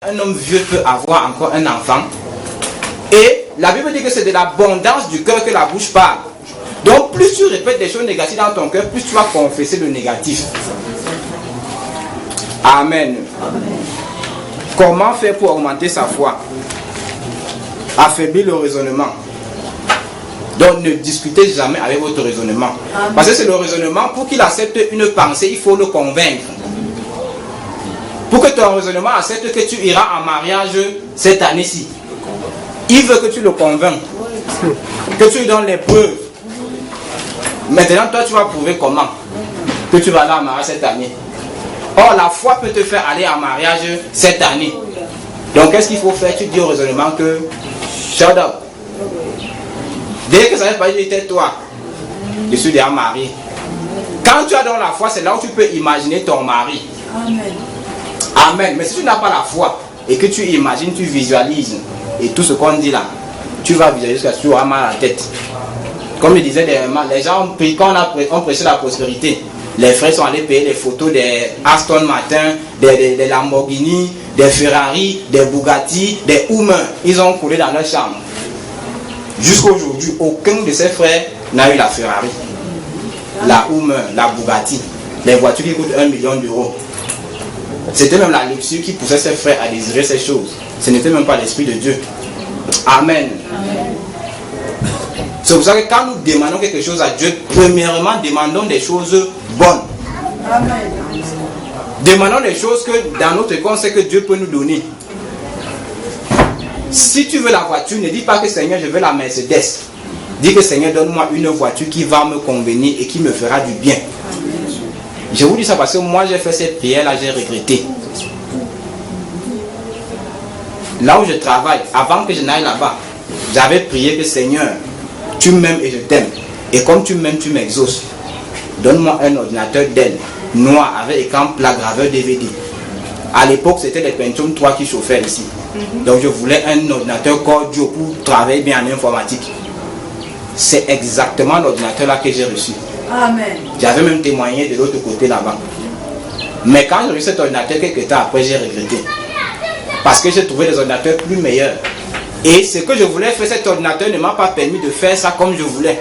Un homme vieux peut avoir encore un enfant. Et la Bible dit que c'est de l'abondance du cœur que la bouche parle. Donc plus tu répètes des choses négatives dans ton cœur, plus tu vas confesser le négatif. Amen. Comment faire pour augmenter sa foi? Affaiblir le raisonnement. Donc ne discutez jamais avec votre raisonnement. Parce que c'est le raisonnement, pour qu'il accepte une pensée, il faut le convaincre. Pour que ton raisonnement accepte que tu iras en mariage cette année-ci, il veut que tu le convainques, que tu lui donnes les preuves. Maintenant, toi, tu vas prouver comment que tu vas aller en mariage cette année. Or, la foi peut te faire aller en mariage cette année. Donc, qu'est-ce qu'il faut faire? Tu dis au raisonnement que shut up. Dès que ça va pas dire, tais-toi. Je suis déjà marié. Quand tu as dans la foi, c'est là où tu peux imaginer ton mari. Amen. Amen. Mais si tu n'as pas la foi et que tu imagines, tu visualises et tout ce qu'on dit là, tu vas visualiser jusqu'à ce que tu auras mal à la tête. Comme je disais, les gens, quand on prêchait la prospérité, les frères sont allés payer les photos des Aston Martin, des Lamborghini, des Ferrari, des Bugatti, des Hummer. Ils ont coulé dans leur chambre. Jusqu'à aujourd'hui, aucun de ces frères n'a eu la Ferrari, la Hummer, la Bugatti, les voitures qui coûtent 1 million d'euros. C'était même la luxure qui poussait ses frères à désirer ces choses. Ce n'était même pas l'Esprit de Dieu. Amen. C'est pour ça que quand nous demandons quelque chose à Dieu, premièrement, demandons des choses bonnes. Amen. Demandons des choses que dans notre cœur, on sait que Dieu peut nous donner. Si tu veux la voiture, ne dis pas que Seigneur, je veux la Mercedes. Dis que Seigneur, donne-moi une voiture qui va me convenir et qui me fera du bien. Je vous dis ça parce que moi, j'ai fait cette prière-là, j'ai regretté. Là où je travaille, avant que je n'aille là-bas, j'avais prié que Seigneur, tu m'aimes et je t'aime. Et comme tu m'aimes, tu m'exauces. Donne-moi un ordinateur Dell, noir, avec écran plat, graveur DVD. À l'époque, c'était les Pentium 3 qui chauffaient ici. Donc je voulais un ordinateur Core Duo pour travailler bien en informatique. C'est exactement l'ordinateur là que j'ai reçu. Amen. J'avais même témoigné de l'autre côté là-bas. Mais quand j'ai reçu cet ordinateur, quelques temps après, j'ai regretté. Parce que j'ai trouvé des ordinateurs plus meilleurs. Et ce que je voulais faire, cet ordinateur ne m'a pas permis de faire ça comme je voulais.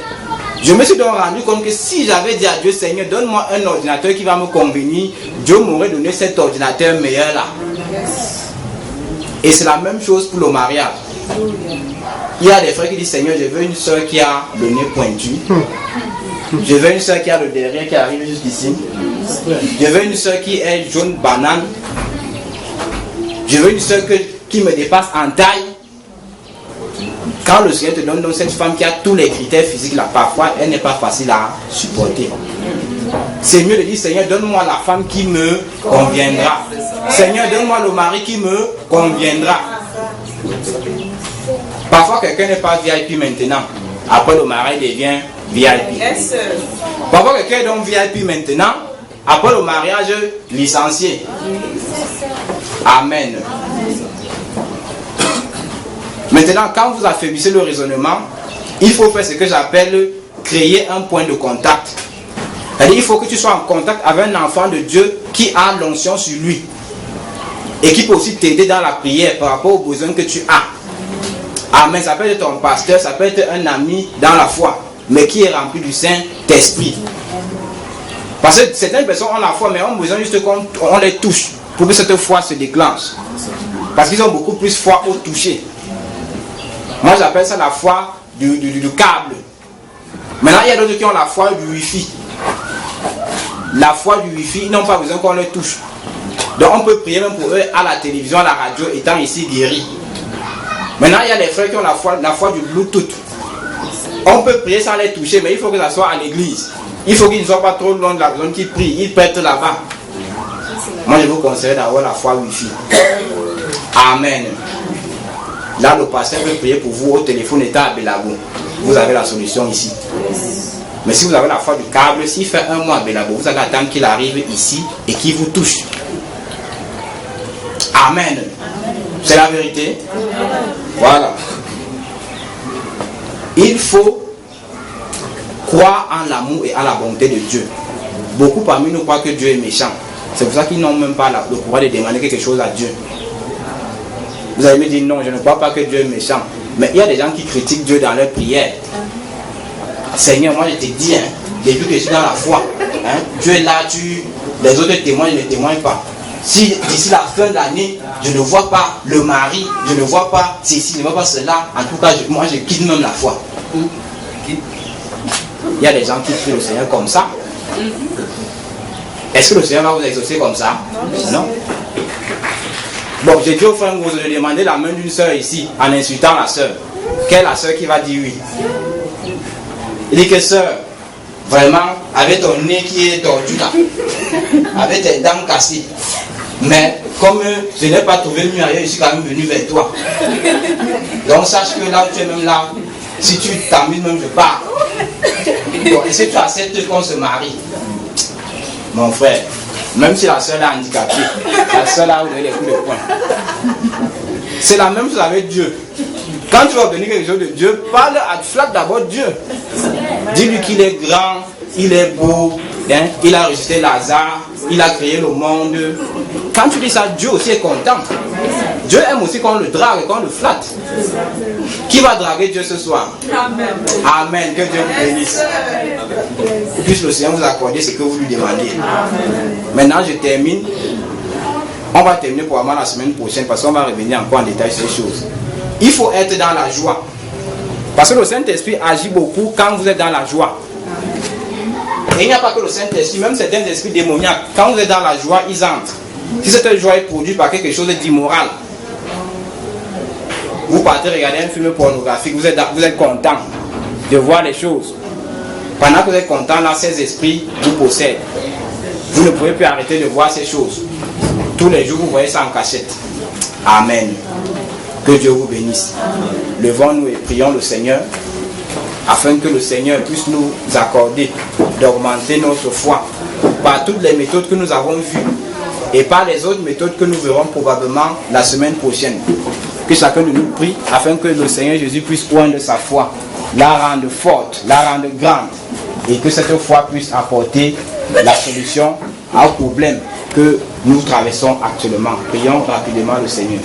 Je me suis donc rendu compte que si j'avais dit à Dieu, Seigneur, donne-moi un ordinateur qui va me convenir, Dieu m'aurait donné cet ordinateur meilleur là. Et c'est la même chose pour le mariage. Il y a des frères qui disent, Seigneur, je veux une soeur qui a le nez pointu. Je veux une soeur qui a le derrière qui arrive jusqu'ici. Je veux une soeur qui est jaune banane. Je veux une soeur qui me dépasse en taille. Quand le Seigneur te donne donc cette femme qui a tous les critères physiques là, parfois elle n'est pas facile à supporter. C'est mieux de dire, Seigneur, donne-moi la femme qui me conviendra. Seigneur, donne-moi le mari qui me conviendra. Parfois quelqu'un n'est pas VIP maintenant. Après le mari devient VIP. Parfois quelqu'un est donc VIP maintenant. Après le mariage, licencié. Amen. Maintenant, quand vous affaiblissez le raisonnement, il faut faire ce que j'appelle créer un point de contact. C'est-à-dire, il faut que tu sois en contact avec un enfant de Dieu qui a l'onction sur lui. Et qui peut aussi t'aider dans la prière par rapport aux besoins que tu as. Amen. Ça peut être ton pasteur, ça peut être un ami dans la foi, mais qui est rempli du Saint-Esprit. Parce que certaines personnes ont la foi, mais ont besoin juste qu'on les touche pour que cette foi se déclenche. Parce qu'ils ont beaucoup plus foi au toucher. Moi j'appelle ça la foi du câble. Maintenant il y a d'autres qui ont la foi du Wi-Fi. La foi du Wi-Fi, ils n'ont pas besoin qu'on les touche. Donc on peut prier même pour eux à la télévision, à la radio, étant ici guéris. Maintenant il y a les frères qui ont la foi du Bluetooth. On peut prier sans les toucher, mais il faut que ça soit à l'église. Il faut qu'ils ne soient pas trop loin de la zone qui prie, ils pètent là-bas. Moi je vous conseille d'avoir la foi Wi-Fi. Amen. Là, le pasteur peut prier pour vous au téléphone état à Belabo. Vous avez la solution ici. Mais si vous avez la foi du câble, s'il fait un mois à Belabo, vous allez attendre qu'il arrive ici et qu'il vous touche. Amen. C'est la vérité. Voilà. Il faut croire en l'amour et en la bonté de Dieu. Beaucoup parmi nous croient que Dieu est méchant. C'est pour ça qu'ils n'ont même pas le pouvoir de demander quelque chose à Dieu. Vous allez me dire non, je ne crois pas que Dieu est méchant. Mais il y a des gens qui critiquent Dieu dans leur prière. Seigneur, moi je te dis, depuis que je suis dans la foi, Dieu est là, les autres témoignent, ne témoignent pas. Si d'ici la fin de l'année, je ne vois pas le mari, je ne vois pas ceci, je ne vois pas cela, en tout cas, moi je quitte même la foi. Il y a des gens qui prient le Seigneur comme ça. Est-ce que le Seigneur va vous exaucer comme ça? Non. Bon, j'ai dit au frère Ngozo de demander la main d'une soeur ici en insultant la soeur. Quelle est la soeur qui va dire oui? Il dit que soeur, vraiment, avec ton nez qui est tordu là, avec tes dents cassées, mais comme je n'ai pas trouvé mieux ailleurs, je suis quand même venu vers toi. Donc sache que là où tu es même là, si tu t'amuses même, je pars. Bon, et si tu acceptes qu'on se marie, mon frère, même si la soeur est handicapée, la soeur là, vous avez les coups de poing. C'est la même chose avec Dieu. Quand tu vas obtenir quelque chose de Dieu, parle, flatte d'abord Dieu. Dis-lui qu'il est grand, il est beau, il a ressuscité Lazare, il a créé le monde. Quand tu dis ça, Dieu aussi est content. Dieu aime aussi qu'on le drague et qu'on le flatte. Qui va draguer Dieu ce soir? Amen. Amen. Que Dieu vous bénisse. Et puis le Seigneur vous accorder ce que vous lui demandez. Amen. Maintenant, je termine. On va terminer probablement la semaine prochaine parce qu'on va revenir encore en détail sur ces choses. Il faut être dans la joie. Parce que le Saint-Esprit agit beaucoup quand vous êtes dans la joie. Et il n'y a pas que le Saint-Esprit, même certains esprits démoniaques, quand vous êtes dans la joie, ils entrent. Si cette joie est produite par quelque chose d'immoral, vous partez regarder un film pornographique, vous êtes content de voir les choses. Pendant que vous êtes content, là, ces esprits vous possèdent. Vous ne pouvez plus arrêter de voir ces choses. Tous les jours, vous voyez ça en cachette. Amen. Que Dieu vous bénisse. Levons-nous et prions le Seigneur, afin que le Seigneur puisse nous accorder d'augmenter notre foi par toutes les méthodes que nous avons vues et par les autres méthodes que nous verrons probablement la semaine prochaine. Que chacun de nous prie afin que le Seigneur Jésus puisse oindre sa foi, la rendre forte, la rendre grande, et que cette foi puisse apporter la solution au problème que nous traversons actuellement. Prions rapidement le Seigneur.